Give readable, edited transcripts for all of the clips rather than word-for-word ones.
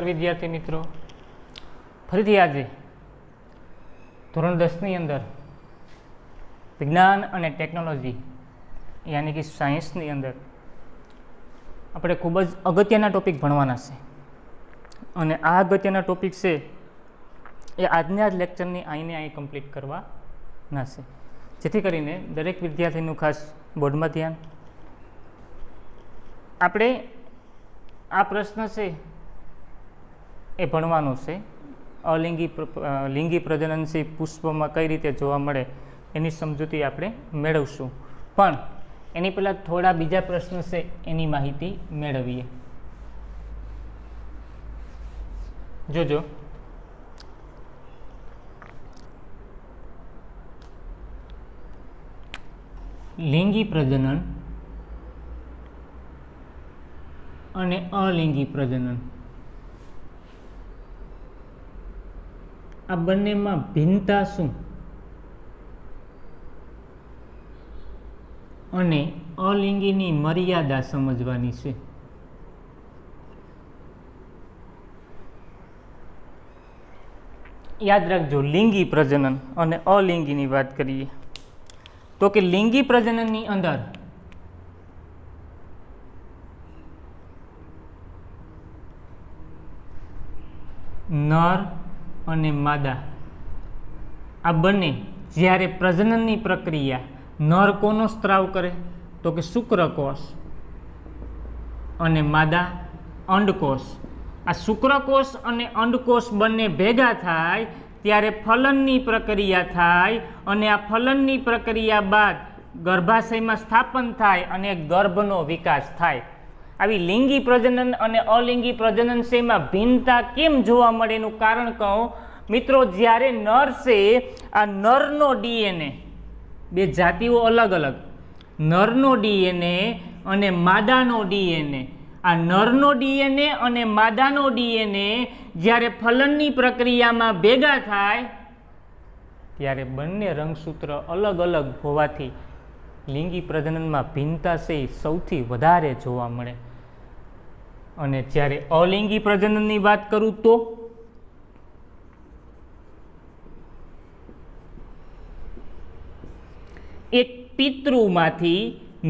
નમસ્કાર વિદ્યાર્થી મિત્રો, ફરીથી આજે ધોરણ 10ની અંદર વિજ્ઞાન અને ટેકનોલોજી યાની કે સાયન્સની અંદર આપણે ખૂબ જ અગત્યના ટોપિક ભણવાના છે. અને આ અગત્યના ટોપિક છે એ આજના જ લેક્ચરની અહીં કમ્પ્લીટ કરવાના છે, જેથી કરીને દરેક વિદ્યાર્થીનું ખાસ બોર્ડમાં ધ્યાન. આપણે આ પ્રશ્ન છે એ ભણવાનો છે. લિંગી પ્રજનનશીલ પુષ્પમાં કઈ રીતે જોવા મળે એની સમજૂતી આપણે મેળવશું, પણ એની પહેલાં થોડા બીજા પ્રશ્ન છે એની માહિતી મેળવીએ. જોજો, લિંગી પ્રજનન અને અલિંગી પ્રજનન આ બંનેમાં ભિન્નતા શું અને અલિંગીની મર્યાદા સમજવાની છે. યાદ રાખજો, લિંગી પ્રજનન અને અલિંગીની વાત કરીએ તો કે લિંગી પ્રજનનની અંદર નર અને માદા આ બંને જ્યારે પ્રજનનની પ્રક્રિયા, નર કોનો સ્ત્રાવ કરે તો કે શુક્રકોષ અને માદા અંડકોષ. આ શુક્રકોષ અને અંડકોષ બંને ભેગા થાય ત્યારે ફલનની પ્રક્રિયા થાય અને આ ફલનની પ્રક્રિયા બાદ ગર્ભાશયમાં સ્થાપન થાય અને ગર્ભનો વિકાસ થાય. આવી લિંગી પ્રજનન અને અલિંગી પ્રજનનશયમાં ભિન્નતા કેમ જોવા મળે એનું કારણ કહું મિત્રો. જ્યારે નર છે, આ નરનો ડીએનએ, બે જાતિઓ અલગ અલગ, નરનો ડીએનએ અને માદાનો ડીએનએ. આ નરનો ડીએનએ અને માદાનો ડીએનએ જ્યારે ફલનની પ્રક્રિયામાં ભેગા થાય ત્યારે બંને રંગસૂત્ર અલગ અલગ હોવાથી લિંગી પ્રજનનમાં ભિન્નતા છે સૌથી વધારે જોવા મળે. અને જ્યારે અલિંગી પ્રજનનની વાત કરું તો એક પિતૃમાંથી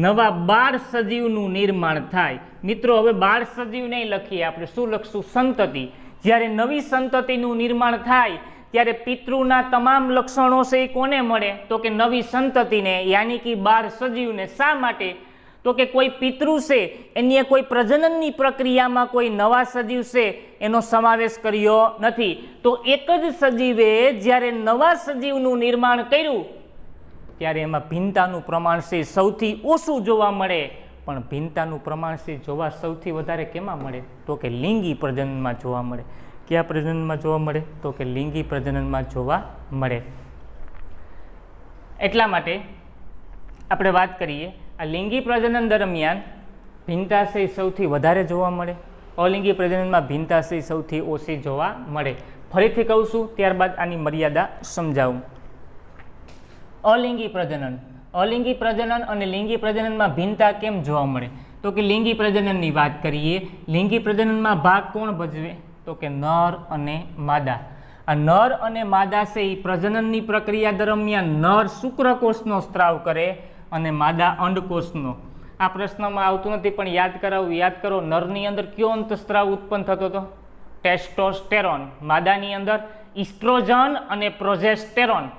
નવા બાળ સજીવનું નિર્માણ થાય. મિત્રો, હવે બાળ સજીવ નહીં લખીએ, આપણે શું લખશું? સંતતિ. જ્યારે નવી સંતતિનું નિર્માણ થાય ત્યારે પિતૃના તમામ લક્ષણો છે એ કોને મળે તો કે નવી સંતતિને, યાની કે બાળ સજીવને. શા માટે તો કે કોઈ પિતૃ છે એની કોઈ પ્રજનનની પ્રક્રિયામાં કોઈ નવા સજીવ છે એનો સમાવેશ કર્યો નથી. તો એક જ સજીવે જ્યારે નવા સજીવનું નિર્માણ કર્યું ત્યારે એમાં ભિન્નતાનું પ્રમાણ છે સૌથી ઓછું જોવા મળે. પણ ભિન્નતાનું પ્રમાણ છે જોવા સૌથી વધારે કેમાં મળે તો કે લિંગી પ્રજનનમાં જોવા મળે. કયા પ્રજનનમાં જોવા મળે તો કે લિંગી પ્રજનનમાં જોવા મળે. એટલા માટે આપણે વાત કરીએ, આ લિંગી પ્રજનન દરમિયાન ભિન્નતા છે સૌથી વધારે જોવા મળે, અલિંગી પ્રજનનમાં ભિન્નતા છે સૌથી ઓછી જોવા મળે. ફરીથી કહું છું, ત્યારબાદ આની મર્યાદા સમજાવું. અલિંગી પ્રજનન, અલિંગી પ્રજનન અને લિંગી પ્રજનનમાં ભિન્નતા કેમ જોવા મળે તો કે લિંગી પ્રજનનની વાત કરીએ. લિંગી પ્રજનનમાં ભાગ કોણ ભજવે તો કે નર અને માદા. આ નર અને માદા છે એ પ્રજનનની પ્રક્રિયા દરમિયાન નર શુક્રકોષનો સ્ત્રાવ કરે અને માદા અંડકોષનો. આ પ્રશ્નમાં આવતું નથી પણ યાદ કરાવું, યાદ કરો. નરની અંદર કયો અંતઃસ્ત્રાવ ઉત્પન્ન થતો હતો? ટેસ્ટોસ્ટેરોન. માદાની અંદર ઇસ્ટ્રોજન અને પ્રોજેસ્ટેરોન.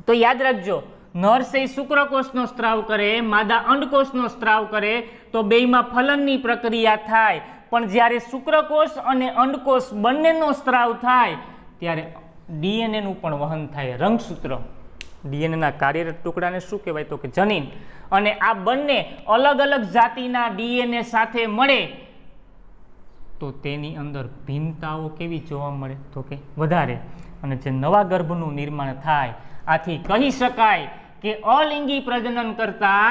તો યાદ રાખજો, નર છે શુક્રકોષનો સ્ત્રાવ કરે, માદા અંડકોષનો સ્ત્રાવ કરે, તો બેયમાં ફલનની પ્રક્રિયા થાય. પણ જ્યારે શુક્રકોષ અને અંડકોષ બંનેનો સ્ત્રાવ થાય ત્યારે ડીએનએનું પણ વહન થાય, રંગસૂત્ર. ડીએનએના કાર્યરત ટુકડાને શું કહેવાય તો કે જનીન. અને આ બંને અલગ અલગ જાતિના ડીએનએ સાથે મળે તો તેની અંદર ભિન્નતાઓ કેવી જોવા મળે તો કે વધારે. અને જે નવા ગર્ભનું નિર્માણ થાય, આથી કહી શકાય કે અલિંગી પ્રજનન કરતા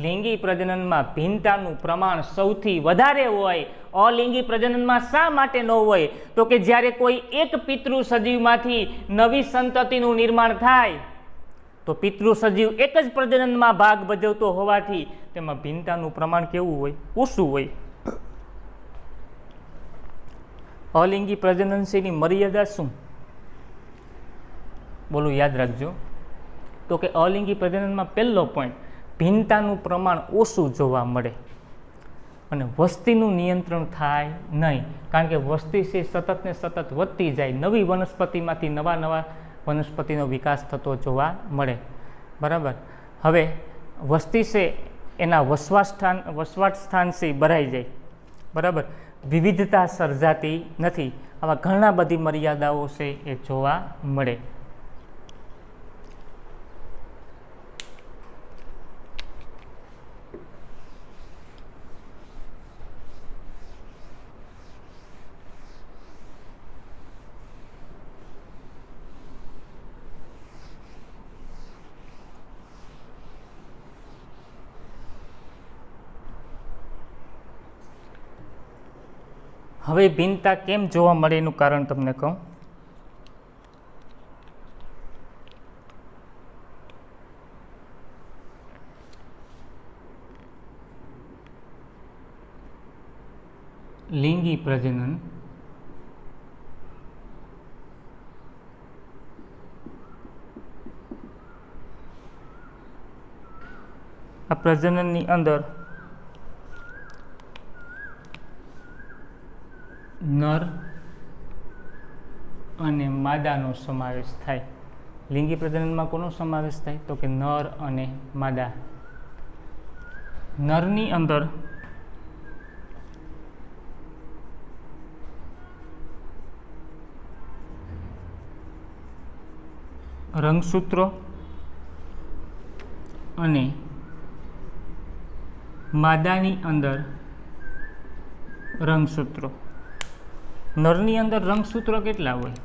લિંગી પ્રજનનમાં ભિન્નતાનું પ્રમાણ સૌથી વધારે હોય. અલિંગી પ્રજનનમાં શા માટે ન હોય તો કે જ્યારે કોઈ એક પિતૃ સજીવમાંથી નવી સંતતિનું નિર્માણ થાય તો પિતૃ સજીવ એક જ પ્રજનનમાં ભાગ ભજવતો હોવાથી તેમાં ભિન્નતાનું પ્રમાણ કેવું હોય? ઓછું હોય. અલિંગી પ્રજનન છે એની મર્યાદા શું? બોલો, યાદ રાખજો. તો કે અલિંગી પ્રજનનમાં પહેલો પોઈન્ટ, ભિન્નતાનું પ્રમાણ ઓછું જોવા મળે અને વસ્તીનું નિયંત્રણ થાય નહીં, કારણ કે વસ્તી છે સતત ને સતત વધતી જાય, નવી વનસ્પતિમાંથી નવા વનસ્પતિનો વિકાસ થતો જોવા મળે. બરાબર. હવે વસ્તી છે એના વસવાટ સ્થાન છે ભરાઈ જાય. બરાબર. વિવિધતા સર્જાતી નથી. આવા ઘણા બધી મર્યાદાઓ છે એ જોવા મળે. હવે ભિન્નતા કેમ જોવા મળે એનું કારણ તમને કહું. લિંગી પ્રજનન આ પ્રજનનની અંદર નર અને માદાનો સમાવેશ થાય. લિંગી પ્રજનનમાં કોનો સમાવેશ થાય? તો કે નર અને માદા. નરની અંદર રંગસૂત્રો અને માદાની અંદર રંગસૂત્રો. નરની અંદર રંગસૂત્રો કેટલા હોય?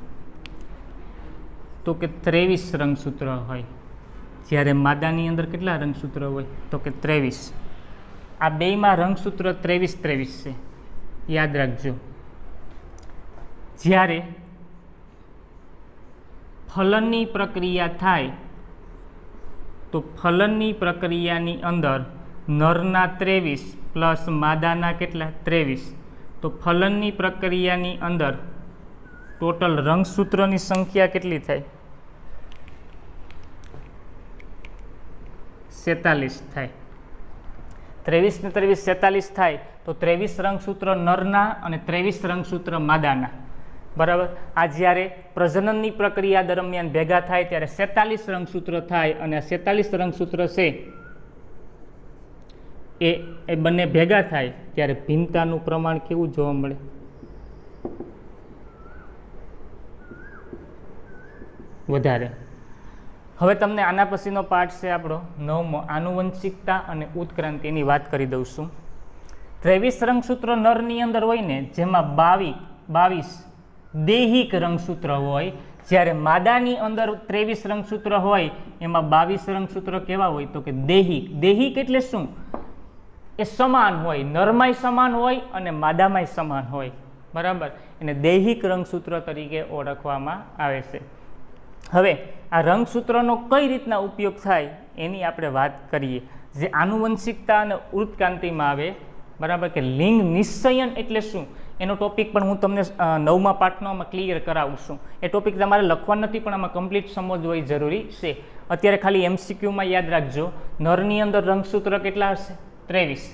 તો કે 23 રંગસૂત્ર હોય. જ્યારે માદાની અંદર કેટલા રંગસૂત્ર હોય? તો કે 23. આ બેયમાં રંગસૂત્ર 23 છે, યાદ રાખજો. જ્યારે ફલનની પ્રક્રિયા થાય તો ફલનની પ્રક્રિયાની અંદર નરના 23 પ્લસ માદાના કેટલા? 23. તો ફલનની પ્રક્રિયાની અંદર ટોટલ રંગસૂત્રોની સંખ્યા કેટલી થાય? 47 થાય. 23 ને 23 47 થાય તો 23 રંગસૂત્ર નરના અને 23 રંગસૂત્ર માદાના. બરાબર. આ જ્યારે પ્રજનનની પ્રક્રિયા દરમિયાન ભેગા થાય ત્યારે 47 રંગસૂત્ર થાય અને આ 47 રંગસૂત્ર છે એ બંને ભેગા થાય ત્યારે ભિન્નતાનું પ્રમાણ કેવું જોવા મળે? વધારે. હવે તમને આના પછીનો પાઠ છે આપણો 9મો, આનુવંશિકતા અને ઉત્ક્રાંતિ, એની વાત કરી દઉં છું. 23 રંગસૂત્ર નરની અંદર હોય ને, જેમાં 22 દૈહિક રંગસૂત્ર હોય, જ્યારે માદાની અંદર 23 રંગસૂત્ર હોય એમાં 22 રંગસૂત્ર કેવા હોય? તો કે દૈહિક. દૈહિક એટલે શું? એ સમાન હોય, નરમાય સમાન હોય અને માદામાંય સમાન હોય. બરાબર. એને દૈહિક રંગસૂત્ર તરીકે ઓળખવામાં આવે છે. હવે આ રંગસૂત્રનો કઈ રીતના ઉપયોગ થાય એની આપણે વાત કરીએ, જે આનુવંશિકતા અને ઉત્ક્રાંતિમાં આવે. બરાબર. કે લિંગ નિશ્ચયન એટલે શું એનો ટોપિક પણ હું તમને 9મા પાઠનો આમાં ક્લિયર કરાવું છું. એ ટોપિક તમારે લખવા નથી પણ આમાં કમ્પ્લીટ સમજવો એ જરૂરી છે. અત્યારે ખાલી MCQમાં યાદ રાખજો, નરની અંદર રંગસૂત્ર કેટલા હશે? 23.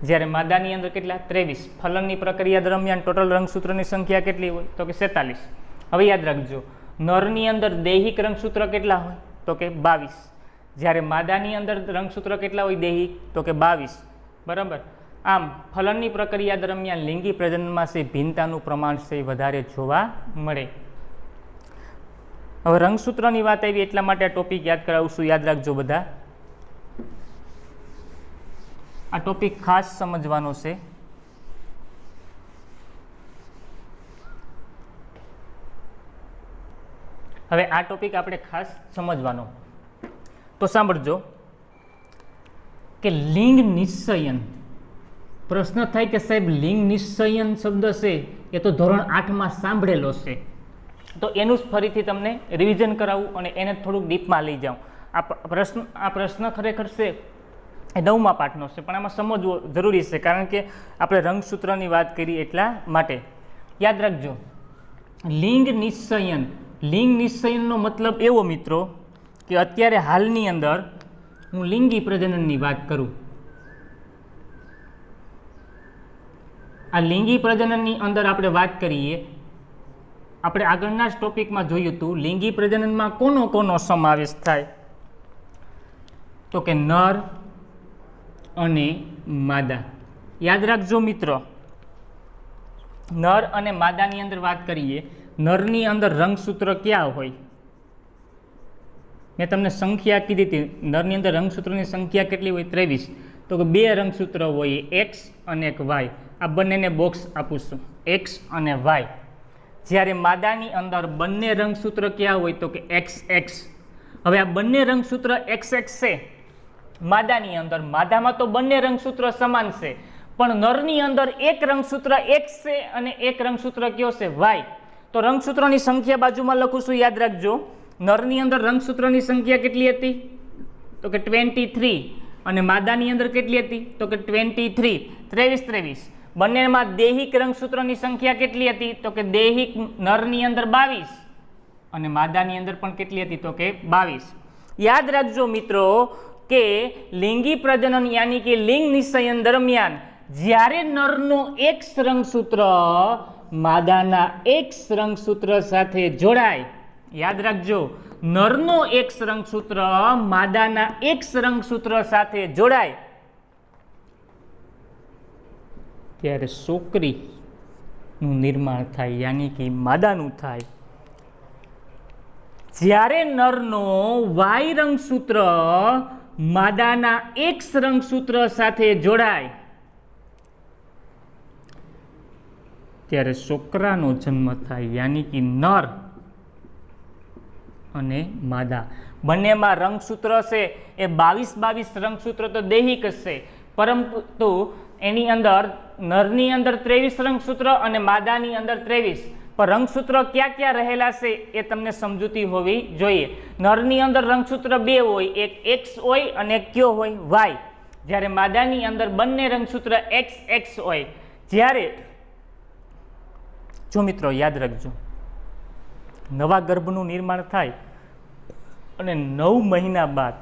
જ્યારે માદાની અંદર કેટલા? 23. ફલનની પ્રક્રિયા દરમિયાન ટોટલ રંગસૂત્રની સંખ્યા કેટલી હોય? તો કે 47. હવે યાદ રાખજો, નરની અંદર દૈહિક રંગસૂત્ર કેટલા હોય? તો કે 22. જ્યારે માદાની અંદર રંગસૂત્ર કેટલા હોય દૈહિક? તો કે 22. બરાબર. આમ ફલનની પ્રક્રિયા દરમિયાન લિંગી પ્રજનનમાં છે ભિન્નતાનું પ્રમાણ છે વધારે જોવા મળે. હવે રંગસૂત્રની વાત આવી એટલા માટે આ ટોપિક યાદ કરાવું છું, યાદ રાખજો બધા. આ ટોપિક ખાસ સમજવાનો છે. હવે આ ટોપિક આપણે ખાસ સમજવાનો. તો સાંભળજો કે લિંગ નિશ્ચયન. પ્રશ્ન થાય કે સાહેબ લિંગ નિશ્ચયન શબ્દ છે એ તો ધોરણ 8માં સાંભળેલો છે, તો એનું જ ફરીથી તમને રિવિઝન કરાવું અને એને થોડુંક ડીપમાં લઈ જાઉં. આ પ્રશ્ન ખરેખર છે એ 9મા પાઠનો છે, પણ આમાં સમજવો જરૂરી છે કારણ કે આપણે રંગસૂત્રની વાત કરી એટલા માટે. યાદ રાખજો, લિંગ નિશ્ચયનનો મતલબ એવો મિત્રો કે અત્યારે હાલની અંદર હું લિંગી પ્રજનનની વાત કરું. આ લિંગી પ્રજનનની અંદર આપણે વાત કરીએ, આપણે આગળના જ ટોપિકમાં જોયું હતું લિંગી પ્રજનનમાં કોનો સમાવેશ થાય, તો કે નર અને માદા. યાદ રાખજો મિત્રો, નર અને માદાની અંદર વાત કરીએ, નરની અંદર રંગસૂત્ર ક્યાં હોય? મેં તમને સંખ્યા કીધી હતી, નરની અંદર રંગસૂત્રની સંખ્યા કેટલી હોય? 23. તો કે 2 રંગસૂત્ર હોય, એક્સ અને એક વાય. આ બંનેને બોક્સ આપું છું, એક્સ અને વાય. જ્યારે માદાની અંદર બંને રંગસૂત્ર ક્યાં હોય? તો કે એક્સ એક્સ. હવે આ બંને રંગસૂત્ર એક્સ એક્સ છે માદાની અંદર, માદામાં તો બંને રંગસૂત્ર સમાન છે, પણ નરની અંદર એક રંગસૂત્ર એક્સ છે અને એક રંગસૂત્ર કયો છે? વાય. તો રંગસૂત્રોની સંખ્યા બાજુમાં લખું છું, યાદ રાખજો. નરની અંદર રંગસૂત્રોની સંખ્યા કેટલી હતી? તો કે 23. અને માદાની અંદર કેટલી હતી? તો કે 23. 23. બંનેમાં દૈહિક રંગસૂત્રોની સંખ્યા કેટલી હતી? તો કે દૈહિક નરની અંદર 22 અને માદાની અંદર પણ કેટલી હતી? તો કે 22. યાદ રાખજો મિત્રો કે લિંગી પ્રજનન યાની કે લિંગ નિષયન દરમિયાન જ્યારે નરનો એક્સ રંગસૂત્ર માદાના એક્સ રંગસૂત્ર સાથે જોડાય, યાદ રાખજો, નરનો એક્સ રંગસૂત્ર માદાના એક્સ રંગસૂત્ર સાથે જોડાય ત્યારે છોકરીનું નિર્માણ થાય, યાની કે માદાનું થાય. જ્યારે નરનો વાય રંગસૂત્ર માદાના એક્સ રંગસૂત્ર સાથે જોડાય ત્યારે છોકરાનો જન્મ થાય, યાની કે નર અને માદા. બંનેમાં રંગસૂત્ર છે એ 22 રંગસૂત્ર તો દૈહિક છે, પરંતુ એની અંદર નરની અંદર 23 રંગસૂત્ર અને માદાની અંદર 23. પણ રંગસૂત્ર ક્યાં ક્યાં રહેલા છે એ તમને સમજૂતી હોવી જોઈએ. નરની અંદર રંગસૂત્ર 2 હોય, એક એક્સ હોય અને એક કયો હોય? વાય. જ્યારે માદાની અંદર બંને રંગસૂત્ર એક્સ એક્સ હોય. જ્યારે જો મિત્રો યાદ રાખજો, નવા ગર્ભનું નિર્માણ થાય અને 9 મહિના બાદ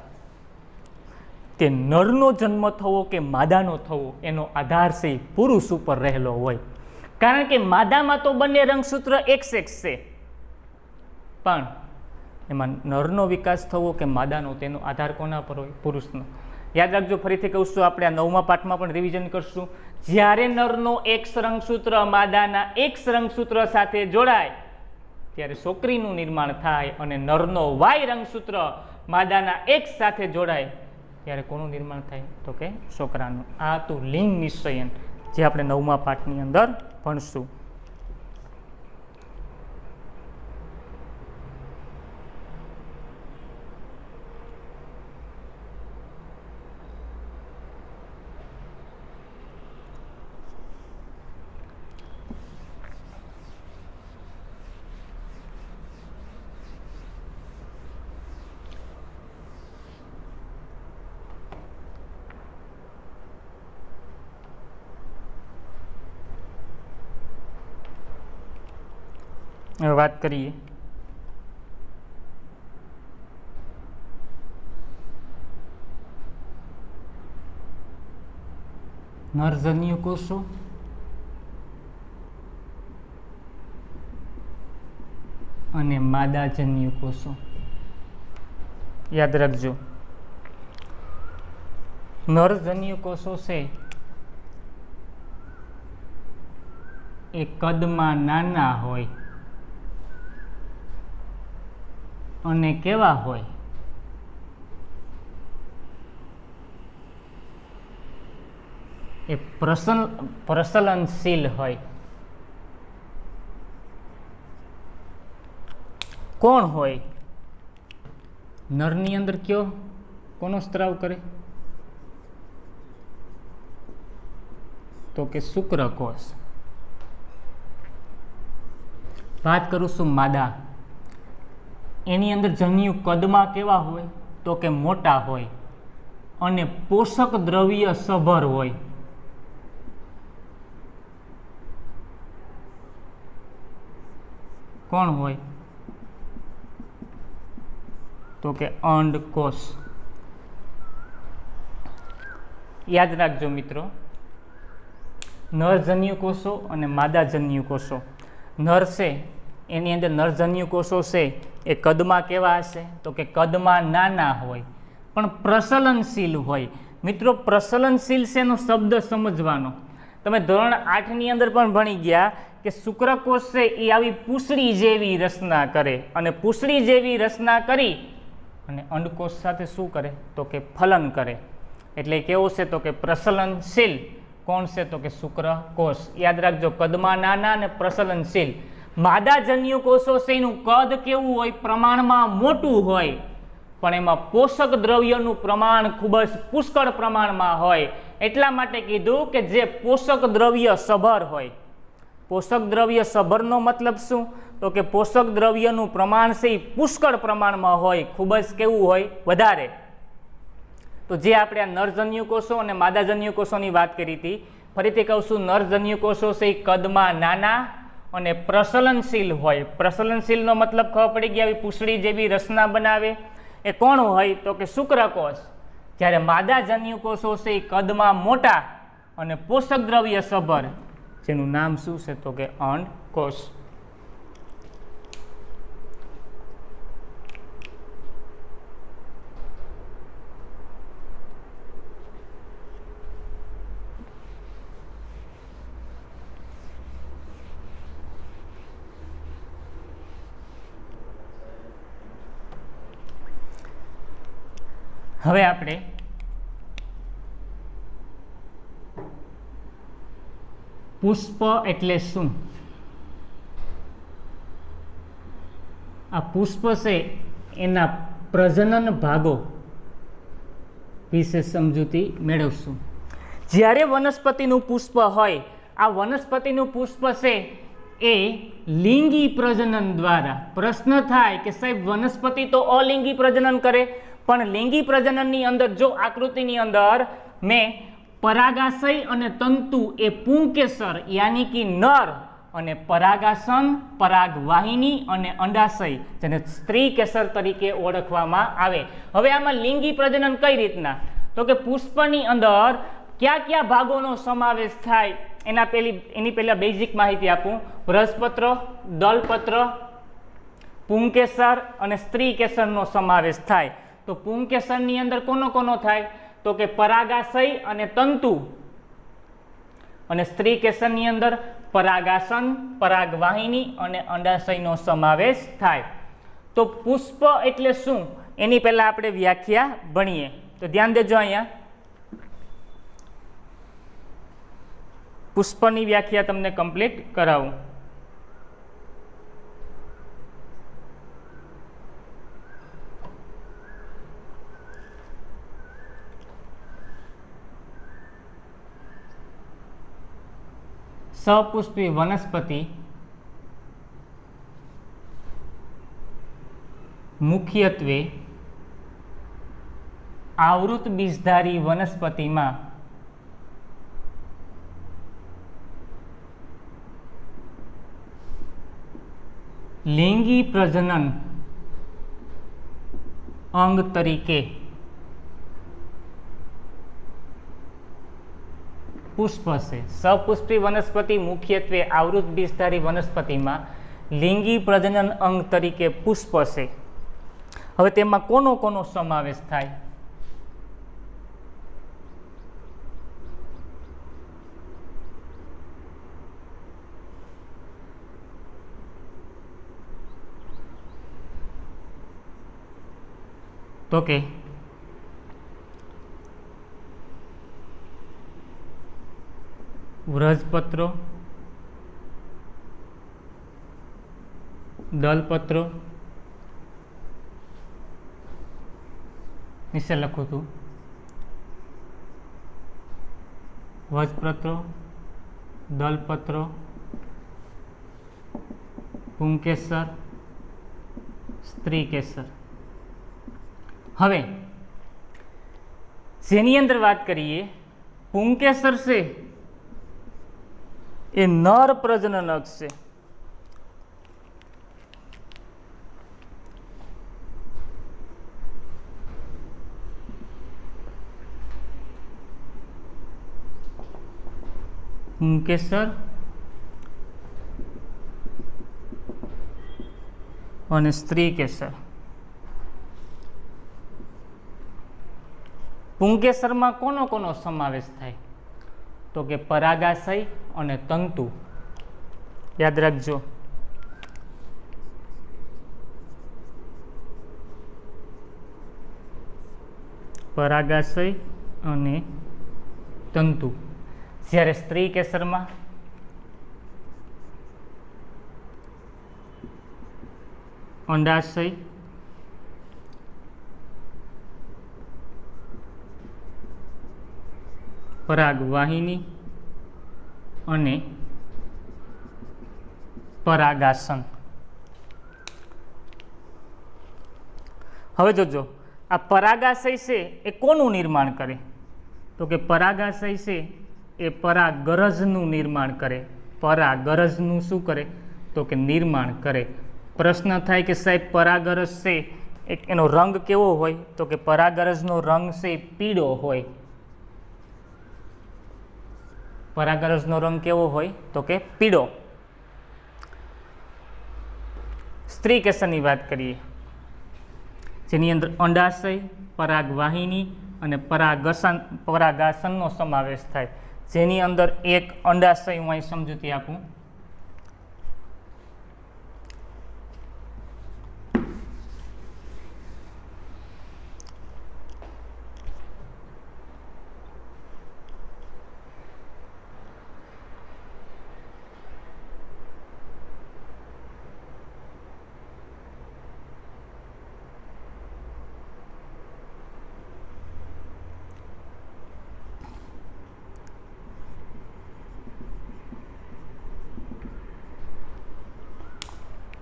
તે નરનો જન્મ થવો કે માદાનો થવો એનો આધાર છે પુરુષ ઉપર રહેલો હોય. કારણ કે માદામાં તો બંને રંગસૂત્ર એક્સ એક્સ છે, પણ એમાં નરનો વિકાસ થવો કે માદાનો તેનો આધાર કોના પર હોય? પુરુષનો. યાદ રાખજો, ફરીથી કહું છું, આપણે આ 9મા પાઠમાં પણ રિવિઝન કરશું. જ્યારે નરનો એક્સ રંગસૂત્ર માદાના એક્સ રંગસૂત્ર સાથે જોડાય ત્યારે છોકરીનું નિર્માણ થાય, અને નરનો વાય રંગસૂત્ર માદાના એક્સ સાથે જોડાય ત્યારે કોનું નિર્માણ થાય? તો કે છોકરાનું. આ તો લિંગ નિશ્ચયન જે આપણે 9મા પાઠની અંદર ભણશું. હવે વાત કરીએ નરજન્યુ કોષો અને માદાજન્યુ કોષો. યાદ રાખજો, નરજન્યુ કોષો છે એ કદમાં નાના હોય અને કેવા હોય? એ પ્રસલનશીલ હોય. કોણ હોય? નરની અંદર કયો કોનો સ્ત્રાવ કરે? તો કે શુક્રકોષ. વાત કરું છું માદા, એની અંદર જન્યુ કદમાં કેવા હોય? તો કે મોટા હોય અને પોષક દ્રવ્ય સભર હોય. કોણ હોય? તો કે અંડકોષ. યાદ રાખજો મિત્રો, નરજન્યુ કોષો અને માદાજન્યુ કોષો. નર છે એની અંદર નરજન્યુ કોષો છે એ કદમાં કેવા હશે? તો કે કદમાં નાના હોય પણ પ્રસલનશીલ હોય. મિત્રો પ્રસલનશીલ છે એનો શબ્દ સમજવાનો. તમે ધોરણ 8 ની અંદર પણ ભણી ગયા કે શુક્રકોષ છે એ આવી પૂંછડી જેવી રચના કરે અને પૂંછડી જેવી રચના કરી અને અંડકોષ સાથે શું કરે? તો કે ફલન કરે. એટલે કેવો છે? તો કે પ્રસલનશીલ. કોણ છે? તો કે શુક્રકોષ. યાદ રાખજો, કદમાં નાના અને પ્રસલનશીલ. માદાજન્યુ કોષો છે એનું કદ કેવું હોય? પ્રમાણમાં મોટું હોય પણ એમાં પોષક દ્રવ્યનું પ્રમાણ ખૂબ જ પુષ્કળ પ્રમાણમાં હોય. એટલા માટે કીધું કે જે પોષક દ્રવ્ય સભર હોય. પોષક દ્રવ્ય સભરનો મતલબ શું? તો કે પોષક દ્રવ્યનું પ્રમાણ છે એ પુષ્કળ પ્રમાણમાં હોય, ખૂબ જ કેવું હોય? વધારે. તો જે આપણે આ નરજન્યુ કોષો અને માદાજન્યુ કોષોની વાત કરી હતી, ફરીથી કહું છું, નરજન્યુ કોષો છે એ કદમાં નાના અને પ્રસલનશીલ હોય. પ્રસલનશીલનો મતલબ ખબર પડી ગઈ? આવી પૂંછડી જેવી રચના બનાવે. એ કોણ હોય? તો કે શુક્રકોષ. જ્યારે માદાજન્યુ કોષો છે એ કદમાં મોટા અને પોષક દ્રવ્ય સભર, જેનું નામ શું છે? તો કે અંડકોષ. હવે આપણે પુષ્પ એટલે શું? આ પુષ્પ છે એના પ્રજનન ભાગો વિશે સમજૂતી મેળવશું. જ્યારે વનસ્પતિનું પુષ્પ હોય, આ વનસ્પતિનું પુષ્પ છે એ લિંગી પ્રજનન દ્વારા. પ્રશ્ન થાય કે સાહેબ વનસ્પતિ તો અલિંગી પ્રજનન કરે, પણ લિંગી પ્રજનનની અંદર જો આકૃતિની અંદર મેં પરાગાશય અને તંતુ એ પુંકેસર યાની કે નર અને પરાગાસન, પરાગવાહિની અને અંડાશય જેને સ્ત્રી કેસર તરીકે ઓળખવામાં આવે. હવે આમાં લિંગી પ્રજનન કઈ રીતના? તો કે પુષ્પની અંદર કયા કયા ભાગોનો સમાવેશ થાય એની પહેલા બેઝિક માહિતી આપું. વ્રજપત્ર, દલપત્ર, પુંકેસર અને સ્ત્રી કેસરનો સમાવેશ થાય. તો પુંકેસરની અંદર કોનો થાય? તો કે પરાગાશય અને તંતુ, અને સ્ત્રી કેસરની અંદર પરાગાસન, પરાગવાહિની અને અંડાશયનો સમાવેશ થાય. તો પુષ્પ એટલે શું એની પહેલા આપણે વ્યાખ્યા ભણીએ. તો ધ્યાન દેજો, અહીંયા પુષ્પની વ્યાખ્યા તમને કમ્પ્લીટ કરાવું. સપુષ્પી વનસ્પતિ મુખ્યત્વે આવૃત બીજધારી વનસ્પતિમાં લિંગી પ્રજનન અંગ તરીકે પુષ્પ છે. સપુષ્પી વનસ્પતિ મુખ્યત્વે આવૃત બીજધારી વનસ્પતિમાં લિંગી પ્રજનન અંગ તરીકે પુષ્પ છે. હવે તેમાં કોનો સમાવેશ થાય? તો કે વ્રજપત્રો, દલપત્રો, નીચે લખું છું વ્રજપત્રો, દલપત્રો, પુંકેસર, સ્ત્રી કેસર. હવે જેની અંદર વાત કરીએ, પુંકેસર છે એ નર પ્રજનનક છે. પુંકેસર અને સ્ત્રીકેસર. પુંકેસરમાં કોનો કોનો સમાવેશ થાય? તો કે પરાગાશય અને તંતુ. યાદ રાખજો. પરાગાશય અને તંતુ. જ્યારે સ્ત્રીકેસરમાં અંડાશય પરાગવાહિની અને પરાગાસન. હવે જોજો, આ પરાગાશય છે એ કોનું નિર્માણ કરે? તો કે પરાગાશય છે એ પરાગરજનું નિર્માણ કરે. પરાગરજનું શું કરે? તો કે નિર્માણ કરે. પ્રશ્ન થાય કે સાહેબ પરાગરજ છે એનો રંગ કેવો હોય? તો કે પરાગરજનો રંગ છે પીળો હોય. પરાગરજનો રંગ કેવો હોય? તો કે પીળો. સ્ત્રીકેસરની વાત કરીએ, જેની અંદર અંડાશય, પરાગવાહિની અને પરાગાસનનો સમાવેશ થાય. જેની અંદર એક અંડાશય હું અહીં સમજૂતી આપું.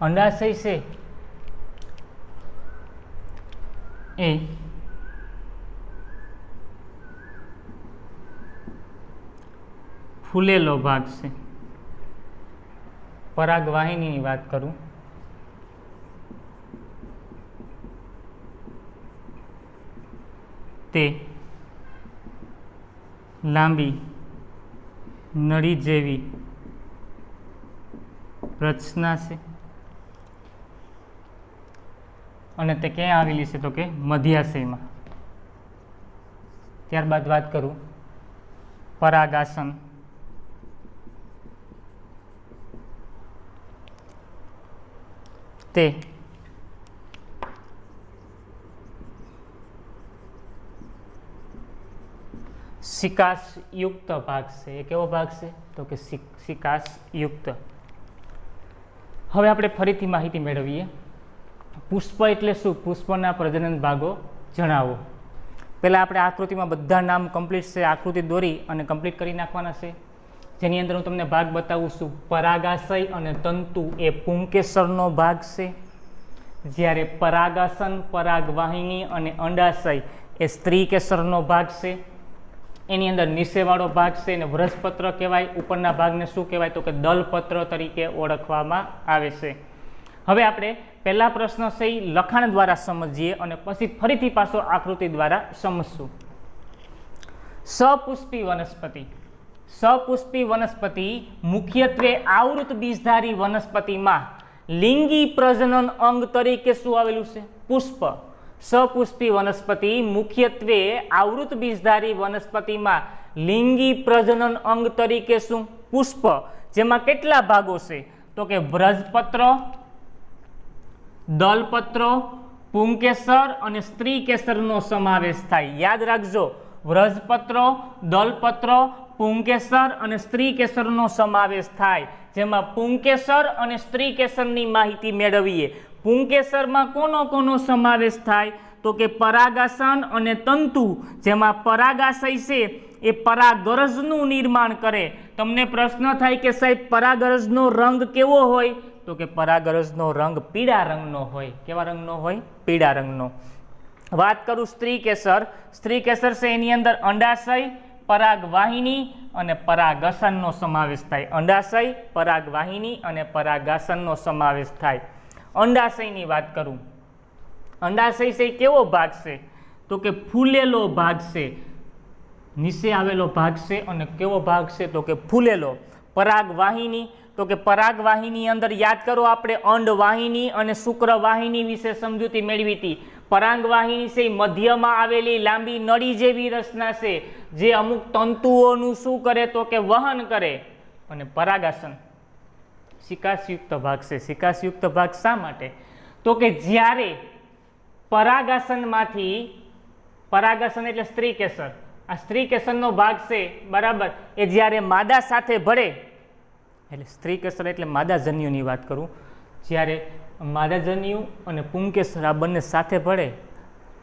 અંડાશય છે એ ફૂલેલો ભાગ છે. પરાગવાહિનીની વાત કરું તે લાંબી નળી જેવી રચના છે અને તે ક્યાં આવેલી છે? તો કે મધ્યાશયમાં. ત્યારબાદ વાત કરું પરાગાસન. તે સિકાસયુક્ત ભાગ છે. એ કેવો ભાગ છે? તો કે સિકાસયુક્ત. હવે આપણે ફરીથી માહિતી મેળવીએ. પુષ્પ એટલે શું? પુષ્પના પ્રજનન ભાગો જણાવો. પહેલાં આપણે આકૃતિમાં બધા નામ કમ્પ્લીટ છે, આકૃતિ દોરી અને કમ્પ્લીટ કરી નાખવાના છે. જેની અંદર હું તમને ભાગ બતાવું છું. પરાગાશય અને તંતુ એ પુંકેસરનો ભાગ છે, જ્યારે પરાગાસન, પરાગવાહિની અને અંડાશય એ સ્ત્રીકેસરનો ભાગ છે. એની અંદર નીચેવાળો ભાગ છે એને વ્રજપત્ર કહેવાય. ઉપરના ભાગને શું કહેવાય? તો કે દલપત્ર તરીકે ઓળખવામાં આવે છે. હવે આપણે પહેલા પ્રશ્ન છે એ લખાણ દ્વારા સમજીએ અને પછી ફરીથી પાછો આકૃતિ દ્વારા સમજશું. સપુષ્પી વનસ્પતિ. સપુષ્પી વનસ્પતિ મુખ્યત્વે આવૃત બીજધારી વનસ્પતિમાં લિંગી પ્રજનન અંગ તરીકે શું આવેલું છે? પુષ્પ. સપુષ્પી વનસ્પતિ મુખ્યત્વે આવૃત બીજધારી વનસ્પતિમાં લિંગી પ્રજનન અંગ તરીકે શું? પુષ્પ. જેમાં કેટલા ભાગો છે? તો કે વ્રજપત્ર, દલપત્રો, પુંકેસર અને સ્ત્રીકેસરનો સમાવેશ થાય. યાદ રાખજો, વ્રજપત્રો, દલપત્રો, પુંકેસર અને સ્ત્રીકેસરનો સમાવેશ થાય. જેમાં પુંકેસર અને સ્ત્રીકેસરની માહિતી મેળવીએ. પુંકેસરમાં કોનો કોનો સમાવેશ થાય? તો કે પરાગાસન અને તંતુ. જેમાં પરાગાશય છે એ પરાગરજનું નિર્માણ કરે. તમને પ્રશ્ન થાય કે સાહેબ પરાગરજનો રંગ કેવો હોય? તો કે પરાગરજનો રંગ પીળા રંગનો હોય. કેવા રંગનો હોય? પીળા રંગનો. વાત કરું સ્ત્રીકેસર. સ્ત્રીકેસર છે એની અંદર અંડાશય, પરાગવાહિની અને પરાગાસનનો સમાવેશ થાય. અંડાશય, પરાગવાહિની અને પરાગાસનનો સમાવેશ થાય. અંડાશયની વાત કરું. અંડાશય છે કેવો ભાગ છે? તો કે ફૂલેલો ભાગ છે. નીચે આવેલો ભાગ છે અને કેવો ભાગ છે તો કે ફૂલેલો. પરાગવાહિની તો કે પરાગવાહિની અંદર યાદ કરો આપણે અંડવાહિની અને શુક્રવાહિની વિશે સમજૂતી મેળવી હતી. પરાગવાહિની છે મધ્યમાં આવેલી લાંબી નળી જેવી રચના છે જે અમુક તંતુઓનું શું કરે તો કે વહન કરે. અને પરાગાસન શિકાસયુક્ત ભાગ છે. શિકાસયુક્ત ભાગ શા માટે તો કે જ્યારે પરાગાસનમાંથી, પરાગાસન એટલે સ્ત્રી કેસર, આ સ્ત્રી કેસરનો ભાગ છે બરાબર, એ જ્યારે માદા સાથે ભળે, એટલે સ્ત્રી કેસર એટલે માદાજન્યુની વાત કરું, જ્યારે માદાજન્યુ અને પુંકેસર આ બંને સાથે ભળે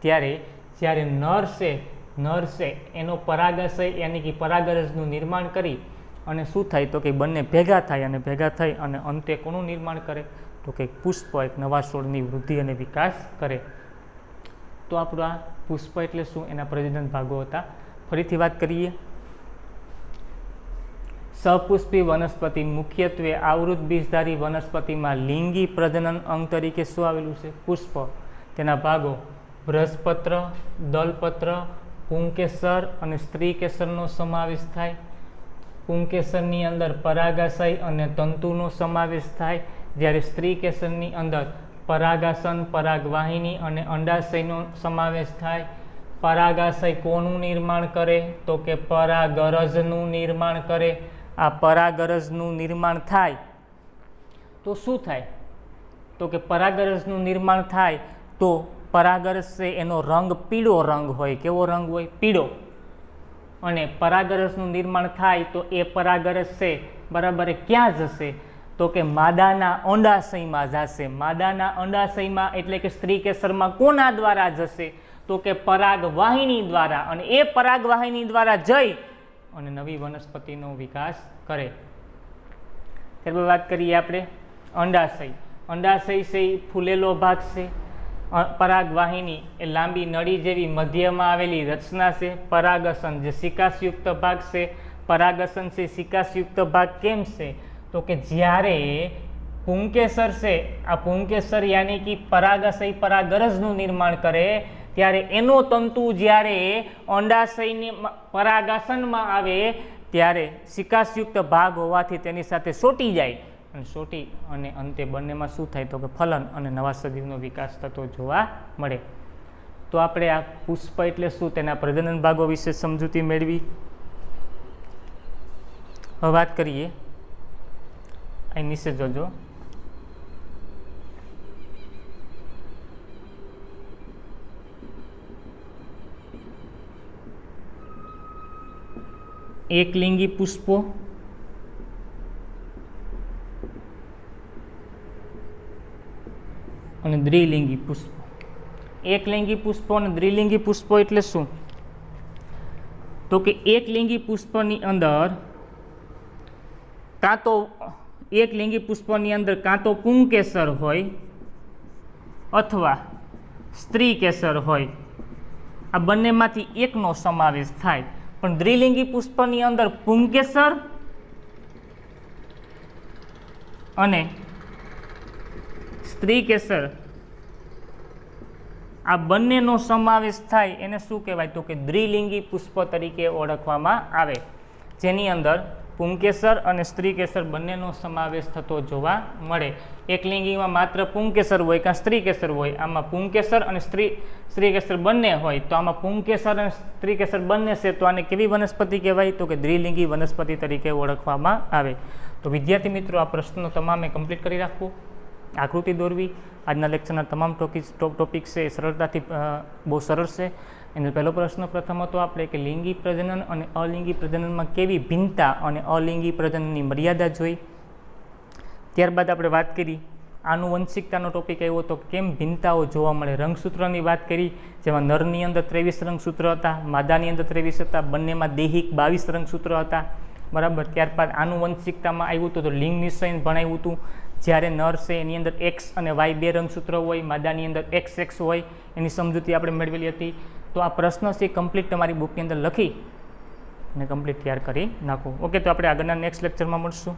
ત્યારે જ્યારે નર છે એનો પરાગાશય યાની કે પરાગરજનું નિર્માણ કરી અને શું થાય તો કે બંને ભેગા થાય અને ભેગા થઈ અને અંતે કોનું નિર્માણ કરે તો કે પુષ્પ, એક નવા છોડની વૃદ્ધિ અને વિકાસ કરે. તો આપણું આ પુષ્પ એટલે શું, એના પ્રજનન ભાગો હતા. ફરીથી વાત કરીએ. સપુષ્પી વનસ્પતિ મુખ્યત્વે આવૃત બીજધારી વનસ્પતિમાં લિંગી પ્રજનન અંગ તરીકે શું આવેલું છે પુષ્પ. તેના ભાગો બૃહસ્પત્ર, દલપત્ર, પુંકેસર અને સ્ત્રી કેસરનો સમાવેશ થાય. પુંકેસરની અંદર પરાગાશય અને તંતુનો સમાવેશ થાય, જ્યારે સ્ત્રી કેસરની અંદર પરાગાસન, પરાગવાહિની અને અંડાશયનો સમાવેશ થાય. પરાગાશય કોનું નિર્માણ કરે તો કે પરાગરજનું નિર્માણ કરે. આ પરાગરજનું નિર્માણ થાય તો શું થાય તો કે પરાગરજનું નિર્માણ થાય તો પરાગરજ છે એનો રંગ પીળો રંગ હોય. કેવો રંગ હોય? પીળો. અને પરાગરજનું નિર્માણ થાય તો એ પરાગરજ છે બરાબર ક્યાં જશે તો કે માદાના અંડાશયમાં જશે. માદાના અંડાશયમાં એટલે કે સ્ત્રી કેસરમાં કોના દ્વારા જશે તો કે પરાગવાહિની દ્વારા. અને એ પરાગવાહિની દ્વારા જઈ અને નવી વનસ્પતિનો વિકાસ કરે. ત્યારબાદ વાત કરીએ આપણે અંડાશય. અંડાશય છે એ ફૂલેલો ભાગ છે. પરાગવાહિની એ લાંબી નળી જેવી મધ્યમાં આવેલી રચના છે. પરાગસન જે શિકાસયુક્ત ભાગ છે. પરાગસન છે શિકાસયુક્ત ભાગ કેમ છે તો કે જ્યારે પુંકેસર છે, આ પુંકેસર યાની કે પરાગાશય પરાગરજનું નિર્માણ કરે ત્યારે એનો તંતુ જ્યારે અંડાશયની પરાગાસનમાં આવે ત્યારે શિકાસયુક્ત ભાગ હોવાથી તેની સાથે સોટી જાય અને સોટી અને અંતે બંનેમાં શું થાય તો કે ફલન અને નવા સજીવનો વિકાસ થતો જોવા મળે. તો આપણે આ પુષ્પ એટલે શું તેના પ્રજનન ભાગો વિશે સમજૂતી મેળવી. હવે વાત કરીએ, અહીં નીચે જોજો, એકલિંગી પુષ્પો અને દ્વિલિંગી પુષ્પો. એકલિંગી પુષ્પો અને દ્વિલિંગી પુષ્પો એટલે શું તો કે એકલિંગી પુષ્પની અંદર કાં તો એકલિંગી પુષ્પની અંદર કાં તો પુંકેસર હોય અથવા સ્ત્રી કેસર હોય. આ બંનેમાંથી એકનો સમાવેશ થાય. પણ દ્વિલિંગી પુષ્પની અંદર પુંકેસર અને સ્ત્રી કેસર આ બંનેનો સમાવેશ થાય એને શું કહેવાય તો કે દ્વિલિંગી પુષ્પ તરીકે ઓળખવામાં આવે, જેની અંદર પુંકેસર અને સ્ત્રી કેસર બંનેનો સમાવેશ થતો જોવા મળે. એકલિંગીમાં માત્ર પુંકેસર હોય કાં સ્ત્રી કેસર હોય. આમાં પુંકેસર અને સ્ત્રી કેસર બંને હોય તો આમાં પુંકેસર અને સ્ત્રી કેસર બંને છે તો આને કેવી વનસ્પતિ કહેવાય તો કે દ્વિલિંગી વનસ્પતિ તરીકે ઓળખવામાં આવે. તો વિદ્યાર્થી મિત્રો, આ પ્રશ્નો તમામે કમ્પ્લીટ કરી રાખવું, આકૃતિ દોરવી. આજના લેક્ચરના તમામ ટોપિક છે એ સરળતાથી બહુ સરળ છે. એનો પહેલો પ્રશ્ન પ્રથમ હતો આપણે કે લિંગી પ્રજનન અને અલિંગી પ્રજનનમાં કેવી ભિન્નતા અને અલિંગી પ્રજનનની મર્યાદા જોઈ. ત્યારબાદ આપણે વાત કરી આનુવંશિકતાનો ટોપિક આવ્યો હતો, કેમ ભિન્નતાઓ જોવા મળે. રંગસૂત્રની વાત કરી, જેમાં નરની અંદર 23 રંગસૂત્ર હતા, માદાની અંદર 23 હતા, બંનેમાં દૈહિક 22 રંગસૂત્ર હતા બરાબર. ત્યારબાદ આનુવંશિકતામાં આવ્યું હતું તો લિંગ નિશ્ચયન ભણાવ્યું હતું. જ્યારે નર છે એની અંદર એક્સ અને વાય બે રંગસૂત્ર હોય, માદાની અંદર એક્સ હોય, એની સમજૂતી આપણે મેળવેલી હતી. તો આ પ્રશ્ન છે કમ્પ્લીટ તમારી બુકની અંદર લખી અને કમ્પ્લીટ તૈયાર કરી નાખો. ઓકે, તો આપણે આગળના નેક્સ્ટ લેક્ચરમાં મળશું.